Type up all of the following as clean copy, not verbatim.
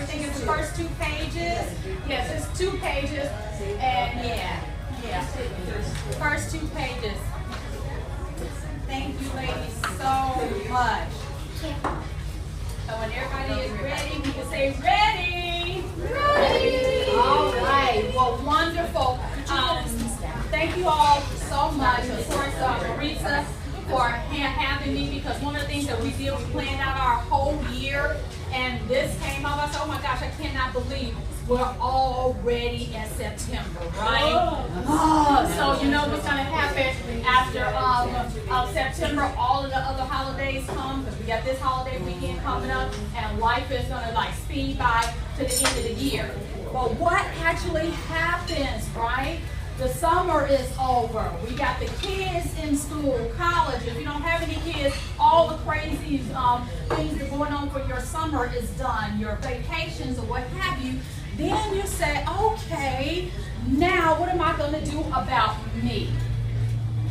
think it's the first 2 pages. Yes, it's 2 pages. And yeah, first 2 pages. Thank you, ladies, so much. So when everybody is ready, we can say ready. Ready. All right. Well, wonderful. Thank you all so much. Of course, Marisa, for having me, because one of the things that we did, we planned out our whole year, and this came up. I said, oh my gosh, I cannot believe we're already in September, right? So you know what's going to happen after September. All of the other holidays come, because we got this holiday weekend coming up, and life is going to like speed by to the end of the year. But what actually happens, right? The summer is over. We got the kids in school, college. If you don't have any kids, all the crazy things that are going on for your summer is done, your vacations or what have you. Then you say, okay, now what am I going to do about me,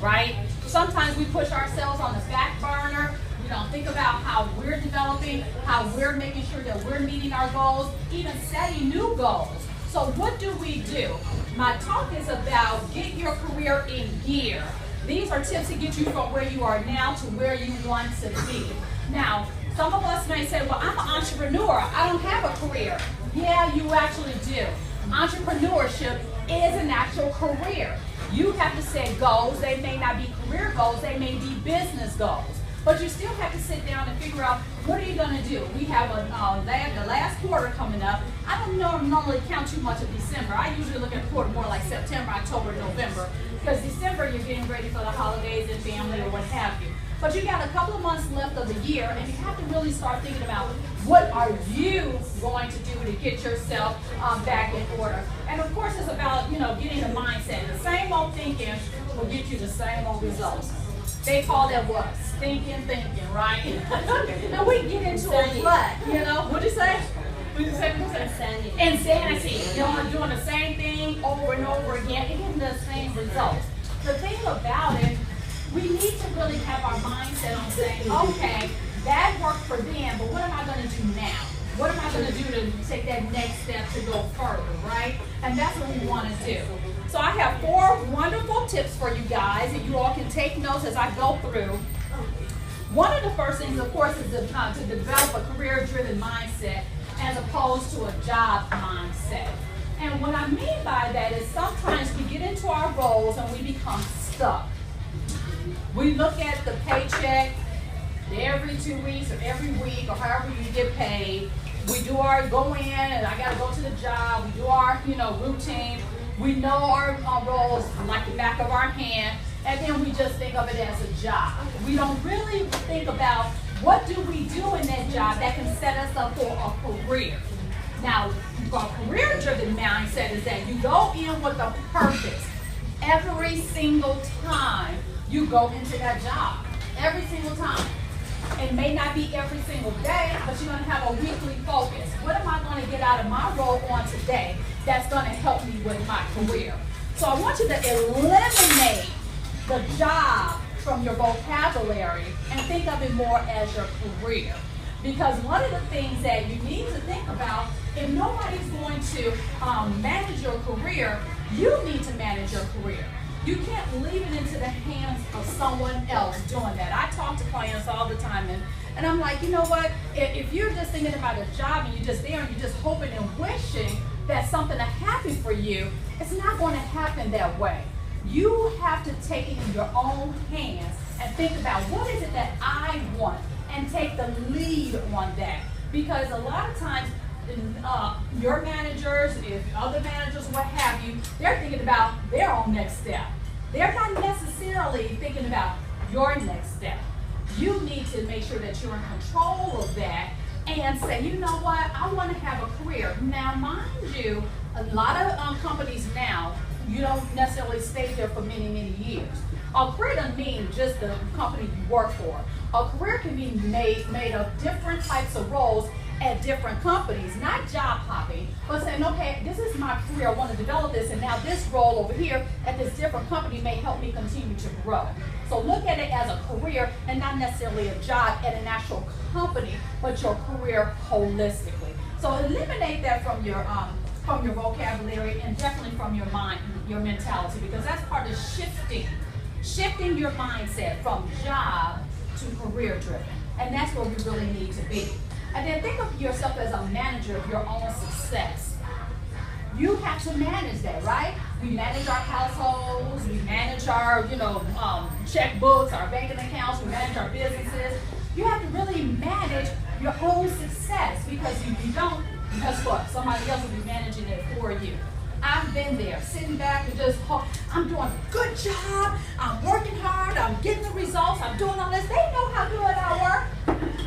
right? Sometimes we push ourselves on the back burner. We don't think about how we're developing, how we're making sure that we're meeting our goals, even setting new goals. So what do we do? My talk is about get your career in gear. These are tips to get you from where you are now to where you want to be. Now, some of us may say, well, I'm an entrepreneur. I don't have a career. Yeah, you actually do. Entrepreneurship is an actual career. You have to set goals. They may not be career goals. They may be business goals. But you still have to sit down and figure out, what are you going to do? We have the last quarter coming up. I don't normally count too much of December. I usually look at the quarter more like September, October, November. Because December, you're getting ready for the holidays and family or what have you. But you got a couple of months left of the year, and you have to really start thinking about, what are you going to do to get yourself back in order? And of course, it's about, getting the mindset. The same old thinking will get you the same old results. They call that what? Thinking, right? And we get into a rut, What'd you say? Insanity. Insanity. Doing the same thing over and over again, and getting the same results. The thing about it, we need to really have our mindset on saying, okay, that worked for them, but what am I going to do now? What am I going to do to take that next step to go further, right? And that's what we want to do. So I have 4 wonderful tips for you guys, and you all can take notes as I go through. One of the first things, of course, is to develop a career-driven mindset as opposed to a job mindset. And what I mean by that is sometimes we get into our roles and we become stuck. We look at the paycheck every 2 weeks or every week or however you get paid. We do our go in and I got to go to the job. We do our routine. We know our roles like the back of our hand, and then we just think of it as a job. We don't really think about what do we do in that job that can set us up for a career. Now, a career-driven mindset is that you go in with a purpose every single time you go into that job. Every single time. It may not be every single day, but you're going to have a weekly focus. What am I going to get out of my role on today that's going to help me with my career? So I want you to eliminate the job from your vocabulary and think of it more as your career. Because one of the things that you need to think about, if nobody's going to manage your career, you need to manage your career. You can't leave it into the hands of someone else doing that. I talk to clients all the time, and I'm like, you know what? If you're just thinking about a job and you're just there and you're just hoping and wishing that something to happen for you, it's not going to happen that way. You have to take it in your own hands and think about, what is it that I want, and take the lead on that. Because a lot of times, your managers, if other managers, what have you, they're thinking about their own next step. They're not necessarily thinking about your next step. You need to make sure that you're in control of that and say, you know what, I want to have a career. Now, mind you, a lot of companies now, you don't necessarily stay there for many, many years. A career doesn't mean just the company you work for. A career can be made of different types of roles at different companies, not job hopping, but saying, okay, this is my career, I want to develop this, and now this role over here at this different company may help me continue to grow. So look at it as a career and not necessarily a job at an actual company, but your career holistically. So eliminate that from your vocabulary and definitely from your mind, your mentality, because that's part of shifting your mindset from job to career driven. And that's where we really need to be. And then think of yourself as a manager of your own success. You have to manage that, right? We manage our households, we manage our, checkbooks, our banking accounts, we manage our businesses. You have to really manage your own success, because if you don't, guess what? Somebody else will be managing it for you. I've been there, sitting back and just, I'm doing a good job, I'm working hard, I'm getting the results, I'm doing all this. They know how good I work.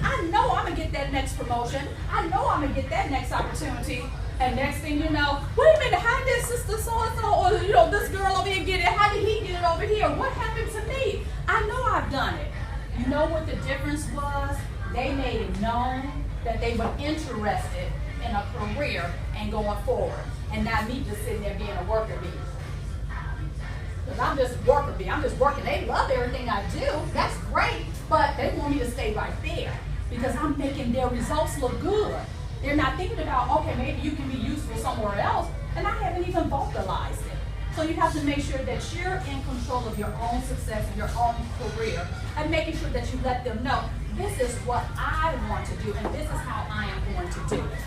I know I'm going to get that next promotion. I know I'm going to get that next opportunity. And next thing you know, wait a minute, how did sister so-and-so, or this girl over here get it? How did he get it over here? What happened to me? I know I've done it. You know what the difference was? They made it known that they were interested in a career and going forward. And not me just sitting there being a worker bee. Because I'm just worker bee. I'm just working. They love everything I do. That's great. But they want me to stay right there because I'm making their results look good. They're not thinking about, okay, maybe you can be useful somewhere else. And I haven't even vocalized it. So you have to make sure that you're in control of your own success and your own career, and making sure that you let them know, this is what I want to do and this is how I am going to do it.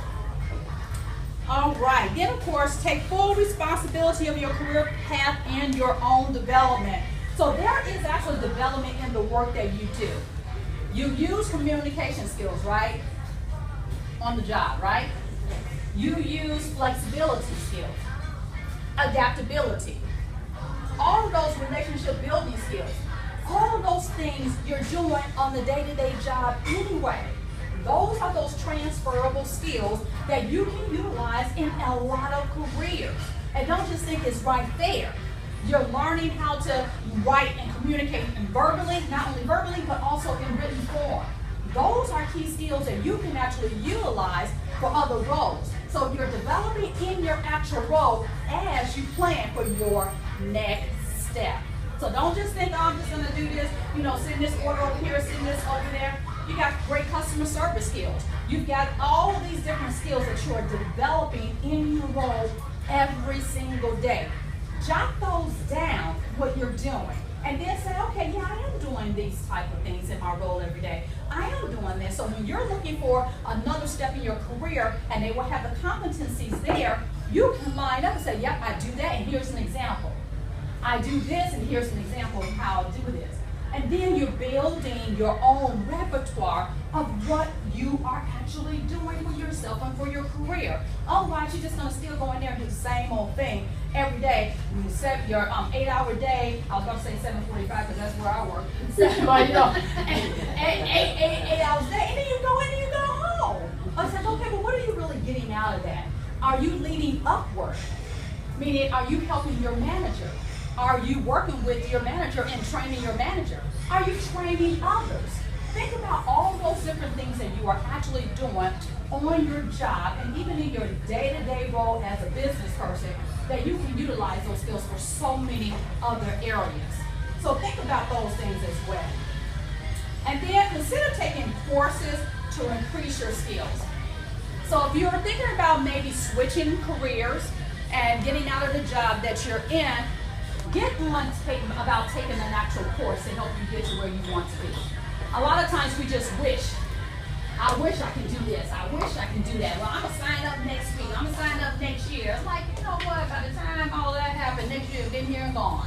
All right, then of course, take full responsibility of your career path and your own development. So there is actually development in the work that you do. You use communication skills, right? On the job, right? You use flexibility skills, adaptability, all of those relationship building skills. All of those things you're doing on the day-to-day job anyway. Those are those transferable skills that you can utilize in a lot of careers. And don't just think it's right there. You're learning how to write and communicate verbally, not only verbally, but also in written form. Those are key skills that you can actually utilize for other roles. So you're developing in your actual role as you plan for your next step. So don't just think, oh, I'm just going to do this, send this order over here, send this over there. You got great customer service skills. You've got all of these different skills that you are developing in your role every single day. Jot those down, what you're doing. And then say, okay, yeah, I am doing these type of things in my role every day. I am doing this. So when you're looking for another step in your career and they will have the competencies there, you can line up and say, yep, I do that, and here's an example. I do this, and here's an example of how I do this. And then you're building your own repertoire of what you are actually doing for yourself and for your career. Otherwise, you're just going to still go in there and do the same old thing every day. You set your 8-hour day. I was going to say 7:45 because that's where I work. 8 hours a day, and then you go in and you go home. I was like, okay, but what are you really getting out of that? Are you leading upward? Meaning, are you helping your manager? Are you working with your manager and training your manager? Are you training others? Think about all those different things that you are actually doing on your job and even in your day-to-day role as a business person, that you can utilize those skills for so many other areas. So think about those things as well. And then consider taking courses to increase your skills. So if you're thinking about maybe switching careers and getting out of the job that you're in, get on about taking an actual course to help you get to where you want to be. A lot of times we just wish. I wish I could do this. I wish I could do that. Well, I'm going to sign up next week. I'm going to sign up next year. It's like, you know what? By the time all that happened, next year, been here and gone.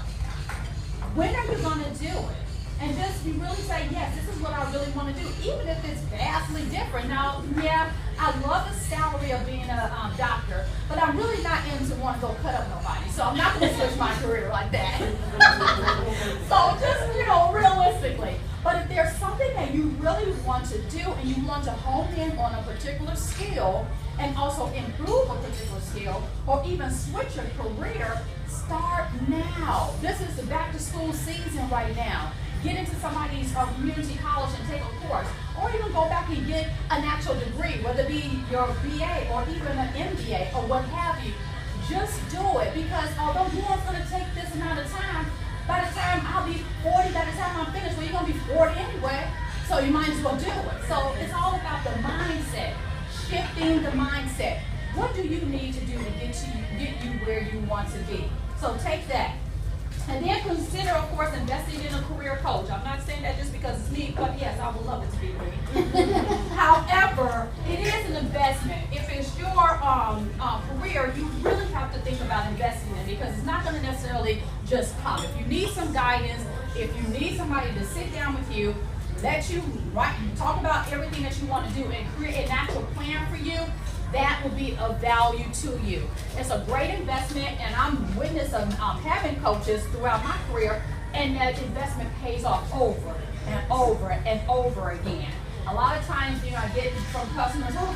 When are you going to do it? And just you really say, yes, this is what I really want to do, even if it's vastly different. Now, yeah, I love the salary of being a doctor, but I'm really not into wanting to go cut up nobody. So I'm not going to switch my career like that. So just, realistically. But if there's something that you really want to do and you want to hone in on a particular skill and also improve a particular skill or even switch your career, start now. This is the back to school season right now. Get into somebody's community college and take a course, or even go back and get an actual degree, whether it be your BA or even an MBA or what have you. Just do it, because although it's going to take this amount of time, by the time I'll be 40, by the time I'm finished, well, you're going to be 40 anyway, so you might as well do it. So it's all about the mindset. shifting the mindset. What do you need to do to get you where you want to be? So take that. And then consider, of course, investing in a career coach. I'm not saying that just because it's me, but yes, I would love it to be me. However, it is an investment. If it's your career, you really have to think about investing in it because it's not going to necessarily just come. If you need some guidance, if you need somebody to sit down with you, let you talk about everything that you want to do and create an actual plan for you, that will be of value to you. It's a great investment, and I'm witness of having coaches throughout my career, and that investment pays off over and over and over again. A lot of times, I get from customers, oh,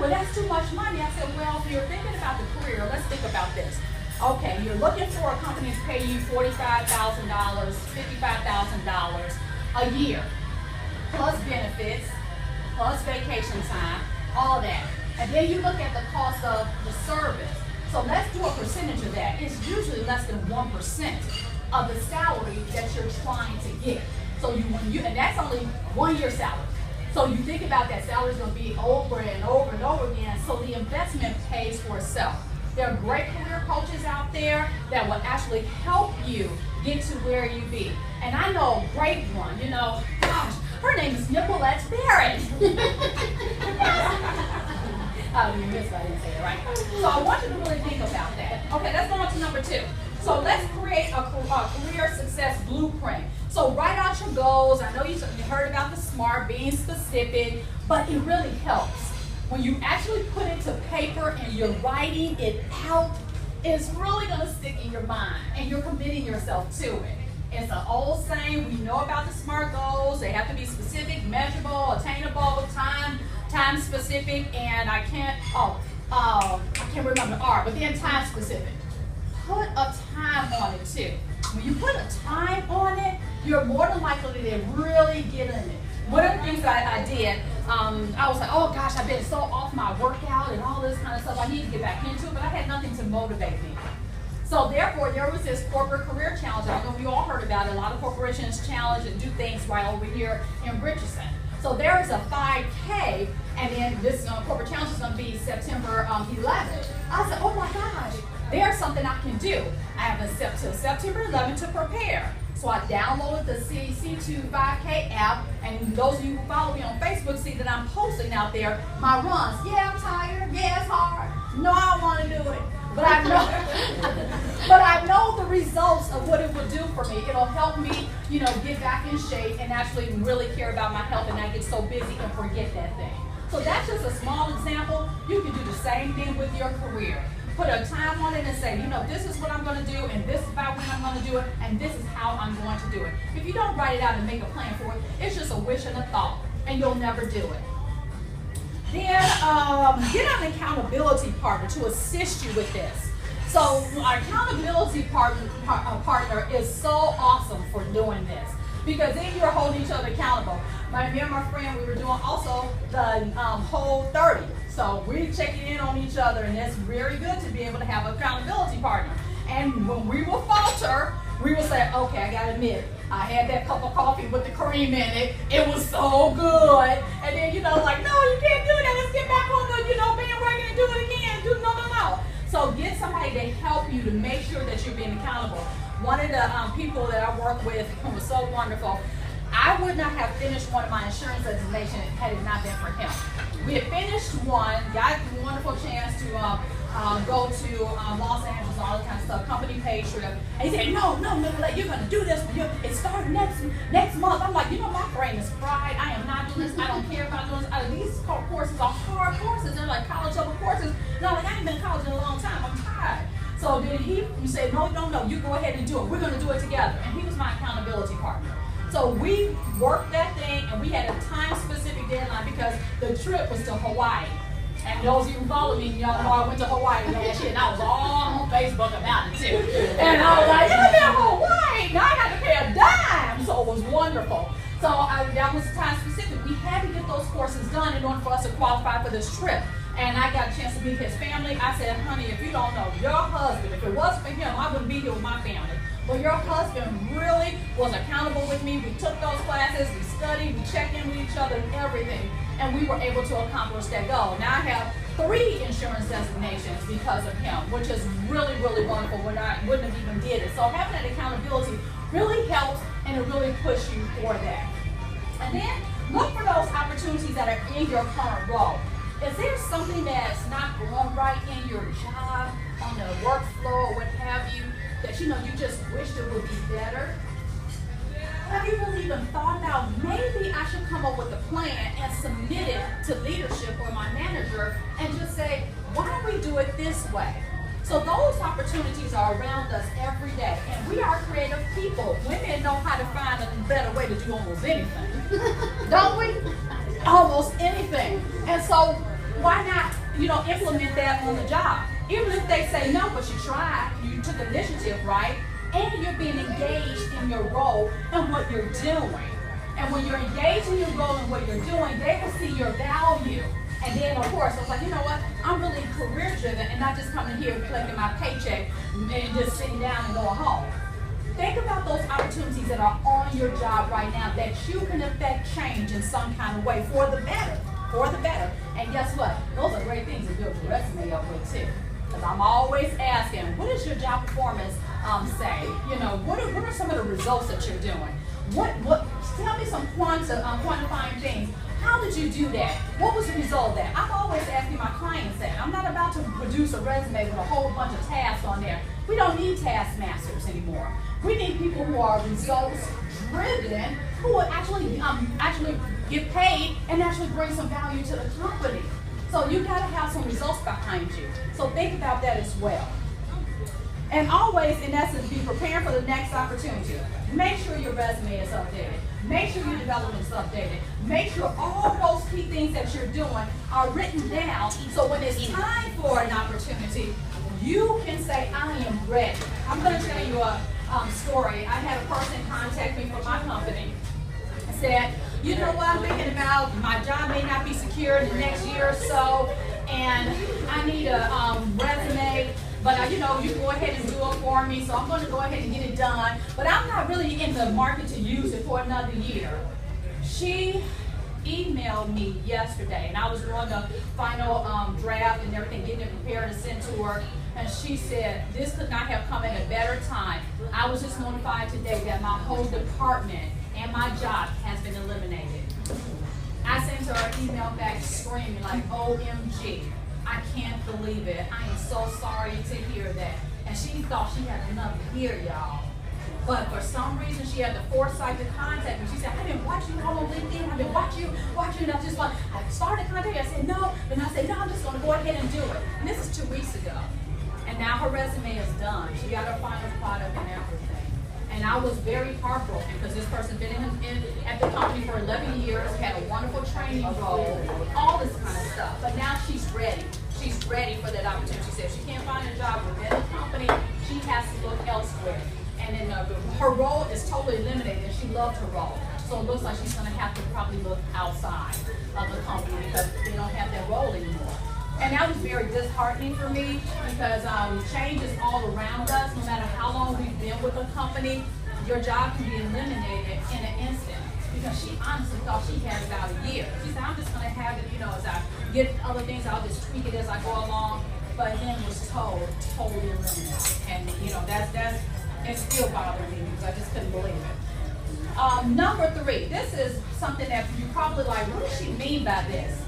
well, that's too much money. I said, well, if you're thinking about the career, let's think about this. Okay, you're looking for a company to pay you $45,000, $55,000 a year, plus benefits, plus vacation time, all that. And then you look at the cost of the service. So let's do a percentage of that. It's usually less than 1% of the salary that you're trying to get. So and that's only 1 year salary. So you think about that salary is going to be over and over and over again. So the investment pays for itself. There are great career coaches out there that will actually help you get to where you be. And I know a great one, gosh, her name is Nickquolette Barrett. I didn't say it right. So I want you to really think about that. Okay, let's go on to number 2. So let's create a career success blueprint. So write out your goals. I know you heard about the SMART, being specific, but it really helps. When you actually put it to paper and you're writing it out, it's really going to stick in your mind and you're committing yourself to it. It's an old saying. We know about the SMART goals. They have to be specific, measurable, attainable, time specific, and I can't remember the R, but then time specific. Put a time on it too. When you put a time on it, you're more than likely to really get in it. One of the things I did, I was like, oh gosh, I've been so off my workout and all this kind of stuff. I need to get back into it, but I had nothing to motivate me. So therefore, there was this corporate career challenge. I know we all heard about it. A lot of corporations challenge and do things right over here in Richardson. So there is a 5K, and then this corporate challenge is going to be September 11th. I said, oh my gosh, there's something I can do. I have until September 11th to prepare. So I downloaded the C2 5K app, and those of you who follow me on Facebook see that I'm posting out there my runs. Yeah, I'm tired. Yeah, it's hard. No, I don't want to do it. But I know the results of what it will do for me. It'll help me, get back in shape and actually really care about my health and not get so busy and forget that thing. So that's just a small example. You can do the same thing with your career. Put a time on it and say, this is what I'm going to do, and this is about when I'm going to do it, and this is how I'm going to do it. If you don't write it out and make a plan for it, it's just a wish and a thought, and you'll never do it. Then get an accountability partner to assist you with this. So our accountability partner is so awesome for doing this because then you're holding each other accountable. Me and my friend, we were doing also the Whole 30. So we're checking in on each other, and it's very good to be able to have an accountability partner. And when we will falter, we will say, okay, I gotta admit, I had that cup of coffee with the cream in it. It was so good. And then, like, no, you can't do that. Let's get back on the, bandwagon and do it again. No. So get somebody to help you to make sure that you're being accountable. One of the people that I work with who was so wonderful, I would not have finished one of my insurance designation had it not been for him. We had finished one, got a wonderful chance to go to Los Angeles, all that kind of stuff, company paid trip. And he said, no, you're going to do this. It starts next month. I'm like, my brain is fried. I am not doing this. I don't care about doing this. These courses are hard courses. They're like college level courses. No, I ain't been in college in a long time. I'm tired. So then he said, no, you go ahead and do it. We're going to do it together. And he was my accountability partner. So we worked that thing, and we had a time-specific deadline because the trip was to Hawaii. And those of you who follow me, y'all know I went to Hawaii last year, and I was all on Facebook about it too. And I was like, you've been to Hawaii? Now I got to pay a dime. So it was wonderful. So that was time-specific. We had to get those courses done in order for us to qualify for this trip. And I got a chance to meet his family. I said, honey, if you don't know, your husband, if it wasn't for him, I wouldn't be here with my family. But your husband really was accountable with me. We took those classes, we studied, we checked in with each other and everything. and we were able to accomplish that goal. Now I have 3 insurance designations because of him, which is really, really wonderful. I wouldn't have even did it. So having that accountability really helps, and it really pushes you for that. And then look for those opportunities that are in your current role. Is there something that's not going right in your job, on the workflow, or what have you, that you just wished it would be better? Have you really even thought about, maybe I should come up with a plan and submit it to leadership or my manager and just say, why don't we do it this way? So those opportunities are around us every day, and we are creative people. Women know how to find a better way to do almost anything, don't we? Almost anything. And so why not, implement that on the job? Even if they say no, but you tried, you took initiative, right? And you're being engaged in your role and what you're doing. And when you're engaged in your role and what you're doing, they will see your value. And then, of course, I was like, you know what? I'm really career-driven and not just coming here collecting my paycheck and just sitting down and going home. Think about those opportunities that are on your job right now that you can affect change in some kind of way for the better. For the better. And guess what? Those are great things to build your resume up with, too. Because I'm always asking, what does your job performance say? What are some of the results that you're doing? Tell me some quantifying things. How did you do that? What was the result of that? I'm always asking my clients that. I'm not about to produce a resume with a whole bunch of tasks on there. We don't need task masters anymore. We need people who are results driven, who will actually get paid and actually bring some value to the company. So you got to have some results behind you. So think about that as well. And always, in essence, be prepared for the next opportunity. Make sure your resume is updated. Make sure your development is updated. Make sure all those key things that you're doing are written down, so when it's time for an opportunity, you can say, I am ready. I'm going to tell you a story. I had a person contact me from my company and said, you know what, I'm thinking about my job may not be secure in the next year or so, and I need a resume. But you can go ahead and do it for me, so I'm going to go ahead and get it done. But I'm not really in the market to use it for another year. She emailed me yesterday, and I was doing the final draft and everything, getting it prepared to send to her. And she said, this could not have come at a better time. I was just notified today that my whole department and my job has been eliminated. I sent her an email back screaming like, OMG. I can't believe it. I am so sorry to hear that. And she thought she had another year, y'all. But for some reason, she had the foresight to contact me. She said, I've been watching you all on LinkedIn. I've been watching you. And I started contacting. I said, no. And I said, no, I'm just going to go ahead and do it. And this is 2 weeks ago. And now her resume is done. She got her final product and everything. And I was very heartbroken because this person's been at the company for 11 years, had a wonderful training role, all this kind of stuff. But now she's ready. She's ready for that opportunity. She said she can't find a job within the company. She has to look elsewhere. And then her role is totally eliminated, and she loved her role. So it looks like she's going to have to probably look outside of the company because they don't have that role anymore. And that was very disheartening for me because change is all around us. No matter how long we've been with a company, your job can be eliminated in an instant. Because she honestly thought she had about a year. She said, I'm just going to have it, as I get other things, I'll just tweak it as I go along. But then was totally eliminated. And, it's still bothering me because I just couldn't believe it. Number 3, this is something that you probably like, what does she mean by this?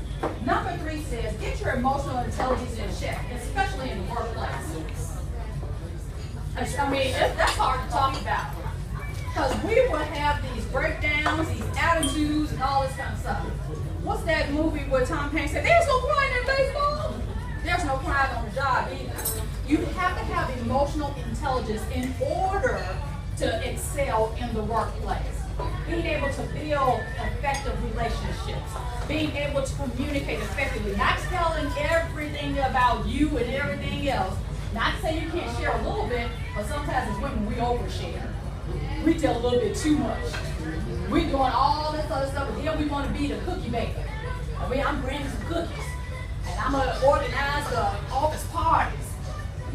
Number 3 says, get your emotional intelligence in check, especially in the workplace. That's hard to talk about. Because we will have these breakdowns, these attitudes, and all this kind of stuff. What's that movie where Tom Hanks said, there's no crying in baseball? There's no crying on the job either. You have to have emotional intelligence in order to excel in the workplace. Being able to build effective relationships. Being able to communicate effectively. Not telling everything about you and everything else. Not saying you can't share a little bit, but sometimes as women, we overshare. We tell a little bit too much. We're doing all this other stuff, but then we want to be the cookie baker. I'm bringing some cookies, and I'm going to organize the office parties.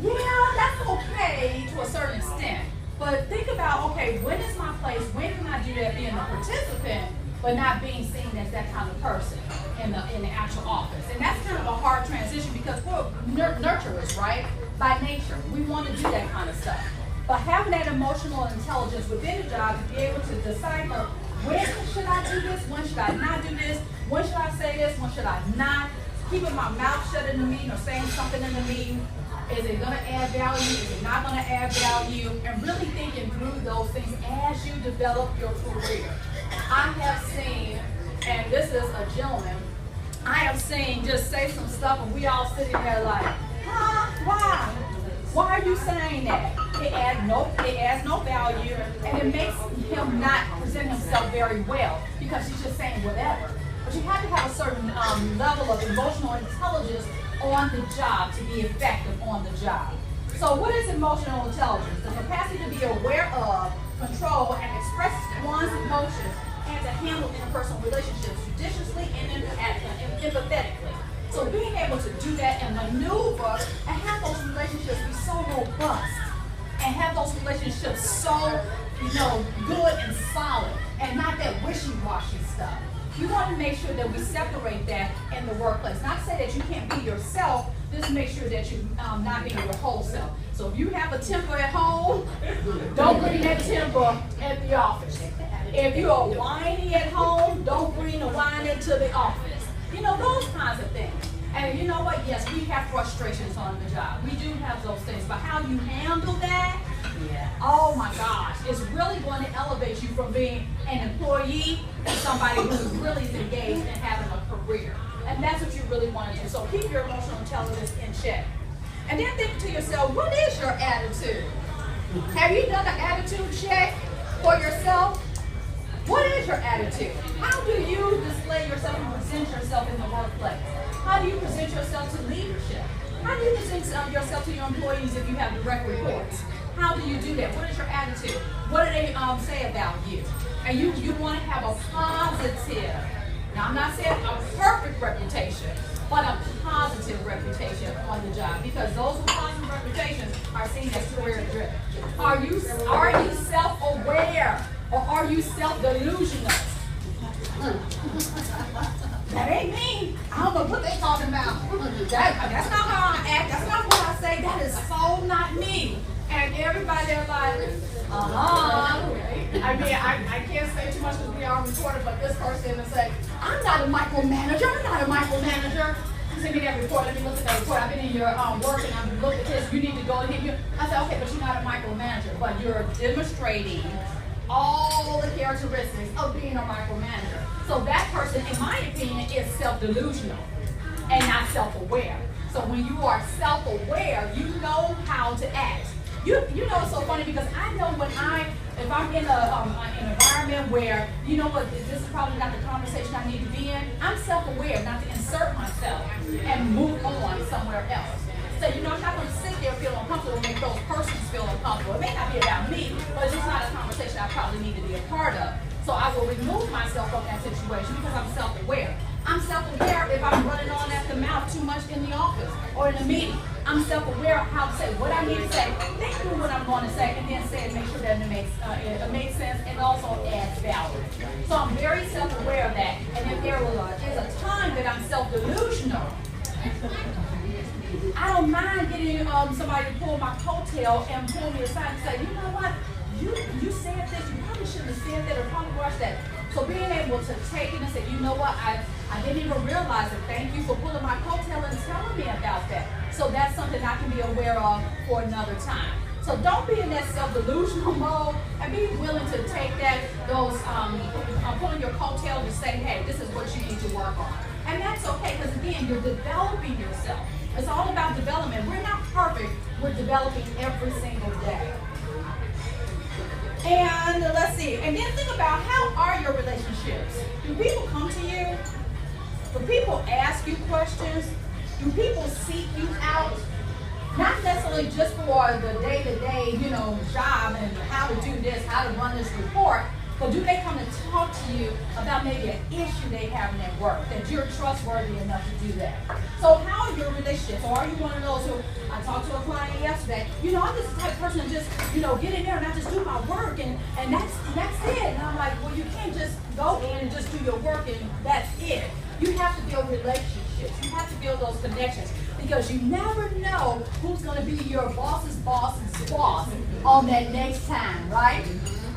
Yeah, that's okay to a certain extent. But think about, okay, when is my place? When can I do that being a participant, but not being seen as that kind of person? in the actual office. And that's kind of a hard transition because we're nurturers, right? By nature, we want to do that kind of stuff. But having that emotional intelligence within the job to be able to decipher, when should I do this? When should I not do this? When should I say this? When should I not? Keeping my mouth shut in the meeting or saying something in the meeting. Is it going to add value? Is it not going to add value? And really thinking through those things as you develop your career. I have seen, and this is a gentleman, I have seen just say some stuff and we all sitting there like, huh? Why? Why are you saying that? It adds no value, and it makes him not present himself very well because he's just saying whatever. But you have to have a certain level of emotional intelligence on the job to be effective on the job. So what is emotional intelligence? The capacity to be aware of, control, and express one's emotions and to handle interpersonal relationships judiciously and empathetically. So being able to do that and maneuver and have those relationships be so robust and have those relationships so, good and solid and not that wishy-washy stuff. You want to make sure that we separate that in the workplace. Not to say that you can't be yourself, just make sure that you're not being your whole self. So if you have a temper at home, don't bring that temper at the office. If you are whiny at home, don't bring the whine into the office. Those kinds of things. And you know what? Yes, we have frustrations on the job. We do have those things. But how you handle that, oh my gosh, it's really going to elevate you from being an employee to somebody who really is engaged in having a career. And that's what you really want to do. So keep your emotional intelligence in check. And then think to yourself, what is your attitude? Have you done an attitude check for yourself? What is your attitude? How do you display yourself and present yourself in the workplace? How do you present yourself to leadership? How do you present yourself to your employees if you have direct reports? How do you do that? What is your attitude? What do they say about you? And you want to have a positive, now I'm not saying a perfect reputation, but a positive reputation on the job, because those with positive reputations are seen as career driven. Are you self-aware or are you self-delusional? That ain't me. I don't know what they talking about. That's not how I act. That's not what I say. That is so not me. And everybody they're like, I mean, I can't say too much because we are recorded, but this person will say, I'm not a micromanager. I'm not a micromanager. Send me that report. Let me look at that report. I've been in your work and I've looked at this. You need to go in here. I said, okay, but you're not a micromanager, but you're demonstrating all the characteristics of being a micromanager. So that person, in my opinion, is self-delusional and not self-aware. So when you are self-aware, you know how to act. You know, it's so funny because I know if I'm in an environment where, you know what, this is probably not the conversation I need to be in, I'm self-aware not to insert myself and move on somewhere else. So, I'm not going to sit there feel uncomfortable and make those persons feel uncomfortable. It may not be about me, but it's just not a conversation I probably need to be a part of. So I will remove myself from that situation because I'm self-aware. I'm self-aware if I'm running on at the mouth too much in the office or in a meeting. I'm self-aware of how to say what I need to say, think through what I'm going to say, and then say it, make sure that it makes sense and also adds value. So I'm very self-aware of that. And if there is a time that I'm self-delusional, I don't mind getting somebody to pull my coattail and pull me aside and say, you know what, you said this, you probably shouldn't have said that or probably watched that. So being able to take it and say, you know what, I didn't even realize it. Thank you for pulling my coattail and telling me about that. So that's something I can be aware of for another time. So don't be in that self-delusional mode and be willing to take those pulling your coattail and say, hey, this is what you need to work on. And that's okay because, again, you're developing yourself. It's all about development. We're not perfect. We're developing every single day. And let's see. And then think about, how are your relationships? Do people come to you? Do people ask you questions? Do people seek you out? Not necessarily just for the day-to-day, job and how to do this, how to run this report, but do they come to talk to you about maybe an issue they have in their work, that you're trustworthy enough to do that? So how are your relationships? Or are you one of those who, I talked to a client yesterday, I'm just the type of person to just, get in there and I just do my work and that's it. And I'm like, well, you can't just go in and just do your work and that's it. You have to build relationships. You have to build those connections because you never know who's going to be your boss's boss's boss on that next time, right?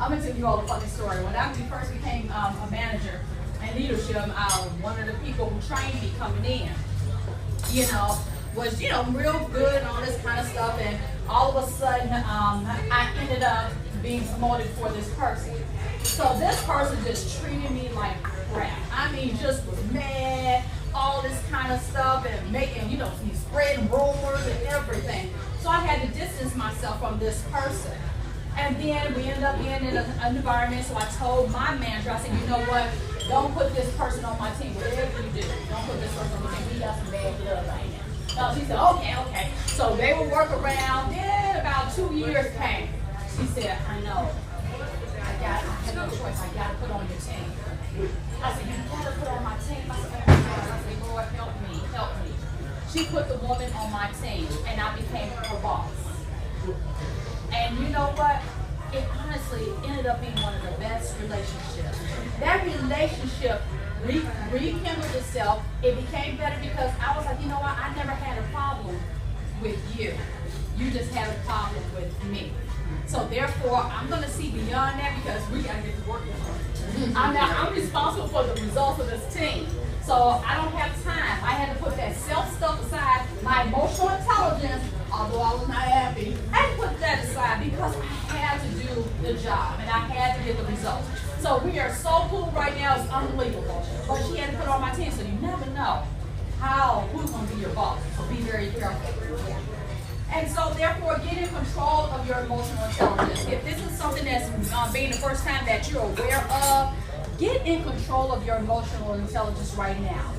I'm going to tell you all a funny story. When I first became a manager and leadership, one of the people who trained me coming in, was, real good and all this kind of stuff. And all of a sudden, I ended up being promoted for this person. So this person just treated me like crap. I mean, just was mad, all this kind of stuff, and making, spreading rumors and everything. So I had to distance myself from this person. And then we ended up being in an environment, so I told my manager, I said, you know what, don't put this person on my team. Whatever you do, don't put this person on my team. We got some bad blood right now. So she said, okay. So they would work around. Then about 2 years came. She said, I know. I had no choice. I got to put on your team. I said, you got to put on my team. I said, oh my God. I said, Lord, help me. She put the woman on my team, and I became her boss. And you know what? It honestly ended up being one of the best relationships. That relationship rekindled itself. It became better because I was like, you know what? I never had a problem with you. You just had a problem with me. So therefore, I'm going to see beyond that because we got to get to work with her. I'm responsible for the results of this team. So I don't have time. I had to put that self-stuff aside, my emotional intelligence, although I was not happy. I had to put that aside because I had to do the job and I had to get the results. So we are so cool right now, it's unbelievable. But she had to put on my team, so you never know who's going to be your boss. So be very careful. And so therefore, get in control of your emotional intelligence. If this is something that's being the first time that you're aware of, get in control of your emotional intelligence right now.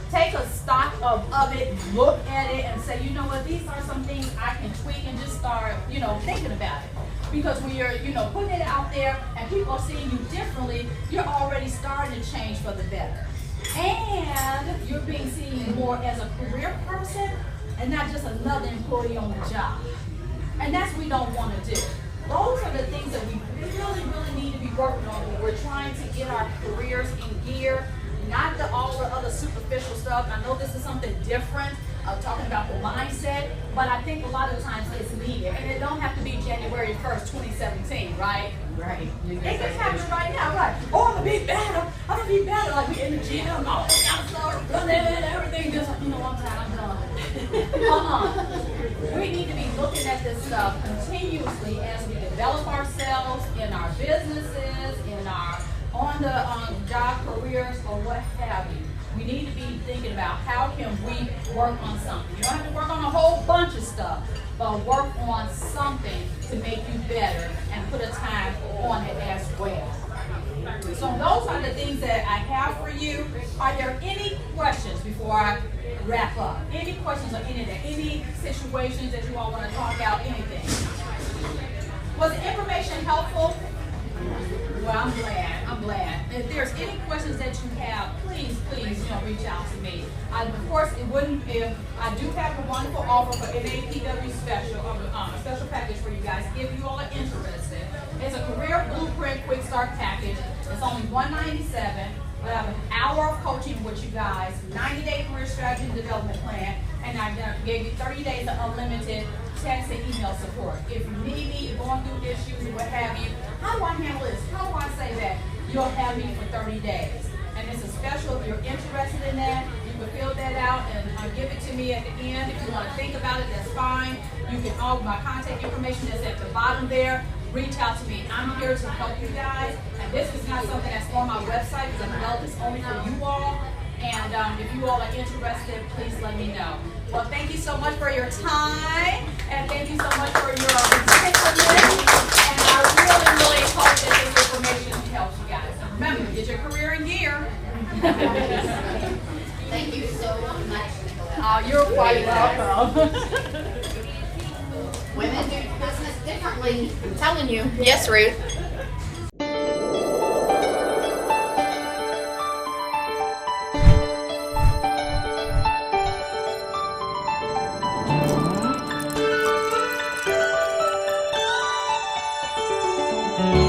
Take a stock of it, look at it, and say, you know what, these are some things I can tweak and just start, thinking about it. Because when you're, putting it out there and people are seeing you differently, you're already starting to change for the better. And you're being seen more as a career person and not just another employee on the job. And that's what we don't want to do. Those are the things that we really, really need to be working on when we're trying to get our careers in gear, not all the other superficial stuff. I know this is something different, talking about the mindset, but I think a lot of times it's needed. And it don't have to be January 1st, 2017, right? Right. It can happen right now, right? Oh, I'm going to be better. I'm going to be better. Like we in the gym, all this kind of stuff, running, everything just, I'm done. We need to be looking at this stuff continuously as we develop ourselves in our businesses, in our on-the-job careers, or what have you. We need to be thinking about how can we work on something. You don't have to work on a whole bunch of stuff, but work on something to make you better and put a time on it as well. So those are the things that I have for you. Are there any questions before I wrap up? Any questions on any situations that you all want to talk about, anything? Was the information helpful? Well, I'm glad. If there's any questions that you have, please, reach out to me. Of course, if I do have a wonderful offer for NAPW special package for you guys, if you all are interested. It's a career blueprint quick start package. It's only $197. But I have an hour of coaching with you guys, 90-day career strategy and development plan, and I gave you 30 days of unlimited text and email support. If you need me, you're going through issues and what have you, how do I handle this? How do I say that? You'll have me for 30 days. And it's a special, if you're interested in that, you can fill that out and give it to me at the end. If you want to think about it, that's fine. You can, all my contact information is at the bottom there. Reach out to me. I'm here to help you guys. And this is not something that's on my website because I developed this only for you all. And if you all are interested, please let me know. Well, thank you so much for your time. And thank you so much for your attentiveness. And I really hope that this information helps you guys. And remember, get your career in gear. Thank you so much. You're quite welcome. Women do business differently. I'm telling you. Yes, Ruth. Thank you.